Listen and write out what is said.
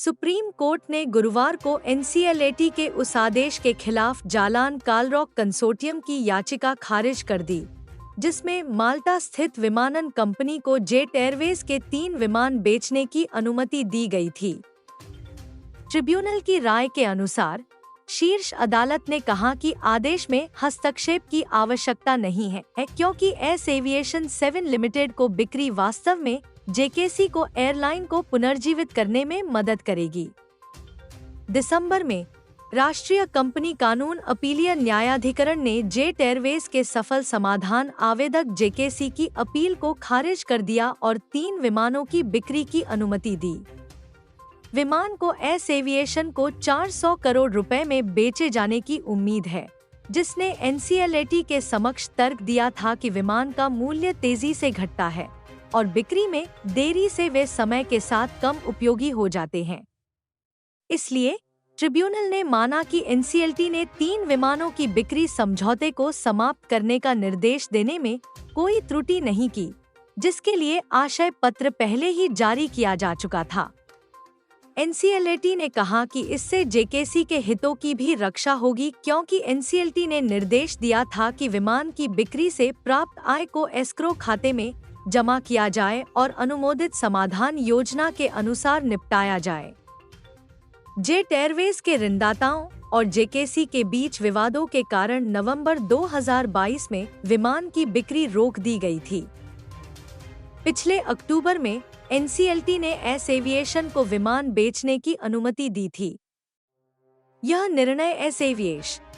Supreme court ने गुरुवार को एनसीएलएटी के उस आदेश के खिलाफ जालान कालरॉक कंसोर्टियम की याचिका खारिज कर दी, जिसमें माल्टा स्थित विमानन कंपनी को जेट एयरवेज के 3 विमान बेचने की अनुमति दी गई थी। ट्रिब्यूनल की राय के अनुसार शीर्ष अदालत ने कहा कि आदेश में हस्तक्षेप की आवश्यकता नहीं है, क्योंकि एस एविएशन 7 लिमिटेड को बिक्री वास्तव में जेकेसी को एयरलाइन को पुनर्जीवित करने में मदद करेगी। दिसंबर में राष्ट्रीय कंपनी कानून अपीलीय न्यायाधिकरण ने जेट एयरवेज के सफल समाधान आवेदक जेकेसी की अपील को खारिज कर दिया और 3 विमानों की बिक्री की अनुमति दी। विमान को एस एविएशन को 400 करोड़ रुपए में बेचे जाने की उम्मीद है, जिसने एनसीएलएटी के समक्ष तर्क दिया था कि विमान का मूल्य तेजी से घटता है और बिक्री में देरी से वे समय के साथ कम उपयोगी हो जाते हैं। इसलिए ट्रिब्यूनल ने माना कि एनसीएलटी ने 3 विमानों की बिक्री समझौते को समाप्त करने का निर्देश देने में कोई त्रुटि नहीं की, जिसके लिए आशय पत्र पहले ही जारी किया जा चुका था। एनसीएलएटी ने कहा कि इससे जेकेसी के हितों की भी रक्षा होगी, क्योंकि एनसीएलटी ने निर्देश दिया था कि विमान की बिक्री से प्राप्त आय को एस्क्रो खाते में जमा किया जाए और अनुमोदित समाधान योजना के अनुसार निपटाया जाए। जेट एयरवेज के ऋणदाताओं और जेकेसी के बीच विवादों के कारण नवंबर 2022 में विमान की बिक्री रोक दी गई थी। पिछले अक्टूबर में एनसीएलटी ने एस एविएशन को विमान बेचने की अनुमति दी थी। यह निर्णय एस एविएशन